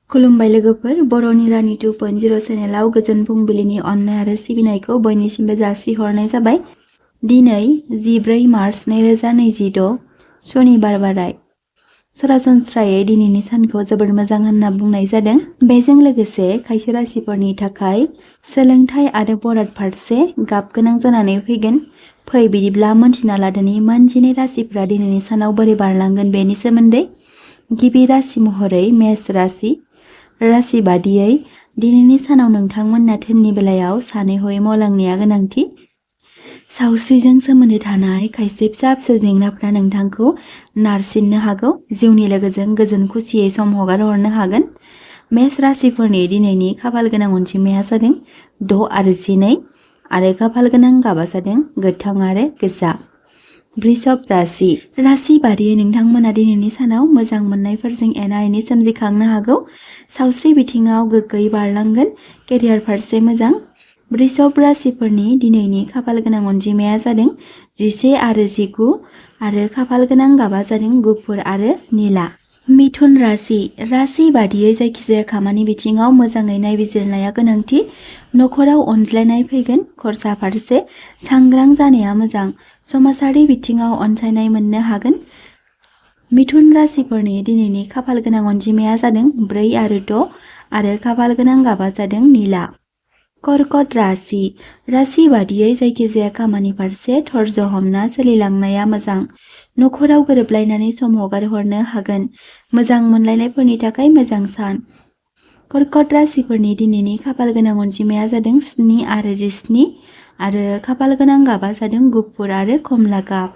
खुलुमबाय लोगोफोर, बर'नि रानि 2.0 चेनेलाव गोजोन फुंबिलिनि अननाय आरो सिबिनायखौ बयनिसिमबो जासिहरनाय जाबाय। दिनै 14 मार्च 2026 सनिबार बाराय। सरासनस्रायै दिनैनि सानखौ जोबोर मोजां होनना बुंनाय जादों। बेजों लोगोसे खायसे राशिफोरनि थाखाय सोलोंथाइ आरो बराद फारसे गाब गोनां जानानै फैगोन। फै बिदिब्ला मोनथिना लादोनि मोन 12 राशिफोरा दिनैनि सानाव बोरै बारलांगोन बेनि सोमोन्दै। गिबि राशि महरै मेष राशि। राशि बादियै दिनैनि सानाव नोंथांमोनना धोननि बेलायाव सानै हयै मावलांनाया गोनांथि। सावस्रिजों सोमोन्दो थानाय खायसे फिसा फिसौ जेंनाफोरा नोंथांखौ नारसिननो हागौ। जिउनि लोगोजों गोजोन खुसियै सम हगारहरनो हागोन। मेष राशिफोरनि दिनैनि खाफाल गोनां अनजिमाया जादों 6 आरो 12 आरो खाफाल गोनां गाबा जादों गोथां आरो गोजा। वृषभ राशि। राशि बादियै नोंथांमोना दिनैनि सानाव मोजां मोननायफोरजों एना एनि सोमजिखांनो हागौ। सावस्रि बिथिङाव गोग्गोयै बारलांगोन। केरियार फारसे मोजां। वृषभ राशिफोरनि दिनैनि खाफाल गोनां अनजिमाया जादों 11 आरो 19 आरो खाफाल गोनां गाबा जादों गुफुर आरो निला। मिथुन राशि। राशि बादियै जायखिजाया खामानि बिथिङाव मोजाङै नायबिजिरनाया गोनांथि। नखराव अनज्लायनाय फैगोन। खरसा फारसे सांग्रां जानाया मोजां। समाजारि बिथिङाव अनसायनाय मोननो हागोन। मिथुन राशिफोरनि दिनैनि खाफाल गोनां अनजिमाया जादों 4 आरो 6 आरो खाफाल गोनां गाबा जादों निला। कर्कट राशि। राशि बादियै जायखिजाया खामानि फारसे धर्ज हमना सोलिलांनाया मोजां। नखराव गोरोबलायनानै सम हगारहरनो हागोन। मोजां मोनलायनायफोरनि थाखाय मोजां सान। कर्कट राशिफोरनि दिनैनि खाफाल गोनां अनजिमाया जादों 7 आरो 17 आरो खाफाल गोनां गाबा जादों गुफुर आरो कमला गाब।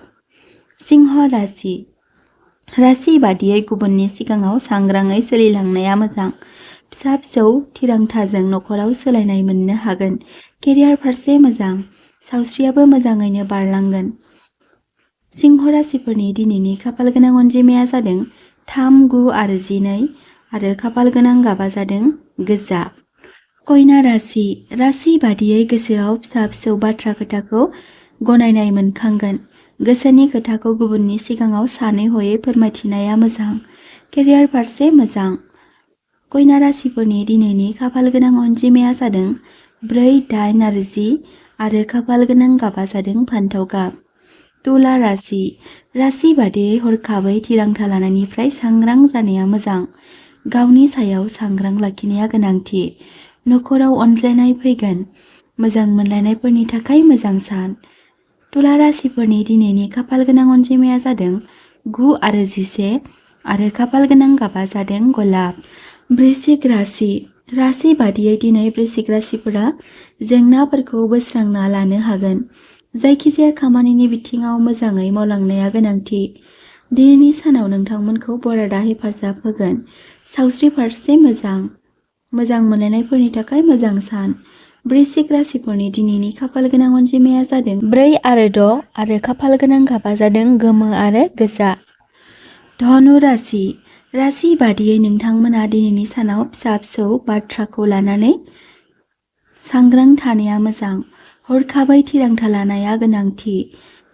सिंह राशि। राशि बादियै गुबुननि सिगाङाव सांग्राङै सोलिलांनाया मोजां। फिसा फिसौ थिरांथाजों नखराव सोलायनाय मोननो हागोन। केरियार फारसे मोजां। सावस्रियाबो मोजाङैनो बारलांगोन। सिंह राशिफोरनि दिनैनि खाफाल गोनां अनजिमाया जादों 3, 9 आरो 12 आरो खाफाल गोनां गाबा जादों गोजा। कन्या राशि। राशि बादियै गोसोआव फिसा फिसौ बाथ्रा खोथाखौ गनायनाय मोनखांगोन। गोसोनि खोथाखौ गुबुननि सिगाङाव सानै हयै फोरमायथिनाया मोजां। केरियार फारसे मोजां। कन्या राशिफोरनि दिनैनि खाफाल गोनां अनजिमाया जादों 4, 8 आरो 10 आरो खाफाल गोनां गाबा जादों फान्थाव गाब। तुला राशि। राशि बादियै हरखाबै थिरांथा लानायनिफ्राय सांग्रां जानाया मोजां। गावनि सायाव सांग्रां लाखिनाया गोनांथि। नखराव अनज्लायनाय फैगोन। मोजां मोनलायनायफोरनि थाखाय मोजां सान। तुला राशिफोरनि दिनैनि खाफाल गोनां अनजिमाया जादों 9 आरो 11 आरो खाफाल गोनां गाबा जादों गलाब। वृश्चिक राशि। राशि बादियै दिनै वृश्चिक राशिफोरा जेंनाफोरखौ बोस्रांना लानो हागोन। जायखिजाया खामानिनि बिथिङाव मोजाङै मावलांनाया गोनांथि। दिनैनि सानाव नोंथांमोनखौ बरादा हेफाजाब होगोन। सावस्रि फारसे मोजां। मोजां मोनलायनायफोरनि थाखाय मोजां सान। वृश्चिक राशिफोरनि दिनैनि खाफाल गोनां अनजिमाया जादों 4 आरो 6 आरो खाफाल गोनां गाबा जादों गोमो आरो गोजा। धनु राशि। राशि बादियै नोंथांमोना दिनैनि सानाव फिसा फिसौ बाथ्राखौ लानानै सांग्रां थानाया मोजां। हरखाबै थिरांथा लानाया गोनांथि।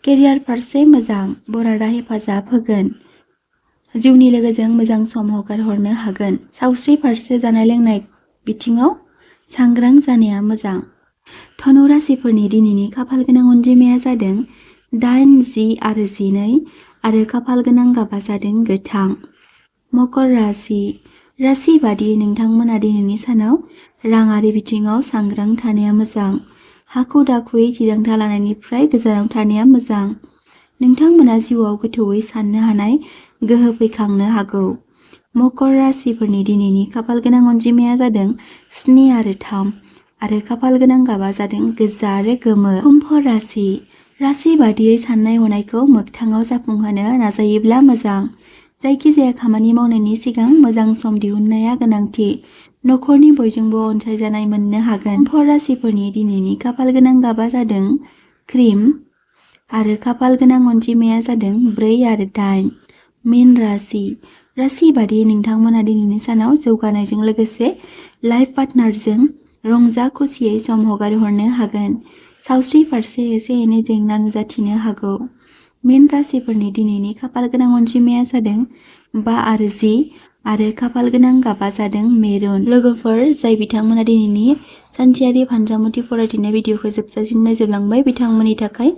केरियार फारसे मोजां। बरादा हेफाजाब होगोन। जिउनि लोगोजों मोजां सम हगारहरनो हागोन। सावस्रि फारसे जानाय लोंनाय बिथिङाव सांग्रां जानाया मोजां। धनु राशिफोरनि दिनैनि खाफाल गोनां अनजिमाया जादों 8, 10 आरो 12 आरो खाफाल गोनां गाबा जादों गोथां। मकर राशि। राशि बादियै नोंथांमोना दिनैनि सानाव राङारि बिथिङाव सांग्रां थानाया मोजां। हाखु दाखुयै थिरांथा लानायनिफ्राय गोजानाव थानाया मोजां। नोंथांमोना जिउआव गोथौयै साननो हानाय गोहो फैखांनो हागौ। मकर राशिफोरनि दिनैनि खाफाल गोनां अनजिमाया जादों 7 आरो 3 आरो खाफाल गोनां गाबा जादों गोजा आरो गोमो। कुम्भ राशि। राशि बादियै साननाय हनायखौ मोगथाङाव जाफुंहोनो नाजायोब्ला मोजां। जायखिजाया खामानि मावनायनि सिगां मोजां सम दिहुननाया गोनांथि। नखरनि बयजोंबो अनसायजानाय मोननो हागोन। कुम्भ राशिफोरनि दिनैनि खाफाल गोनां गाबा जादों क्रिम आरो खाफाल गोनां अनजिमाया जादों 4 आरो 8। मीन राशि। राशि बादियै नोंथांमोना दिनैनि सानाव जौगानायजों लोगोसे लाइफ पार्टनारजों रंजा खुसियै सम हगारहरनो हागोन। सावस्रि फारसे एसे एनै जेंना नुजाथिनो हागौ। मीन राशिफोरनि दिनैनि खाफाल गोनां अनजिमाया जादों 5 आरो 10 आरो खाफाल गोनां गाबा जादों मेरुन। लोगोफोर, जाय बिथांमोना दिनैनि सानसेयारि फानजामुथि फरायथिनाय भिडिअखौ जोबजासिम नायजोबलांबाय, बिथांमोननि थाखाय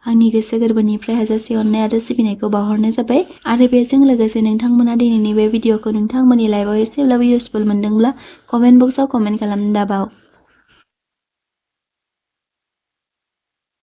आंनि गोसो गोरबोनिफ्राय हाजासे अननाय आरो सिबिनायखौ बावहरनाय जाबाय। आरो बेजों लोगोसे नोंथांमोना दिनैनि बे भिडिअखौ नोंथांमोननि लाइफआव एसेब्लाबो इउसफुल मोनदोंब्ला कमेन्ट बक्सआव कमेन्ट खालामनो दाबाव।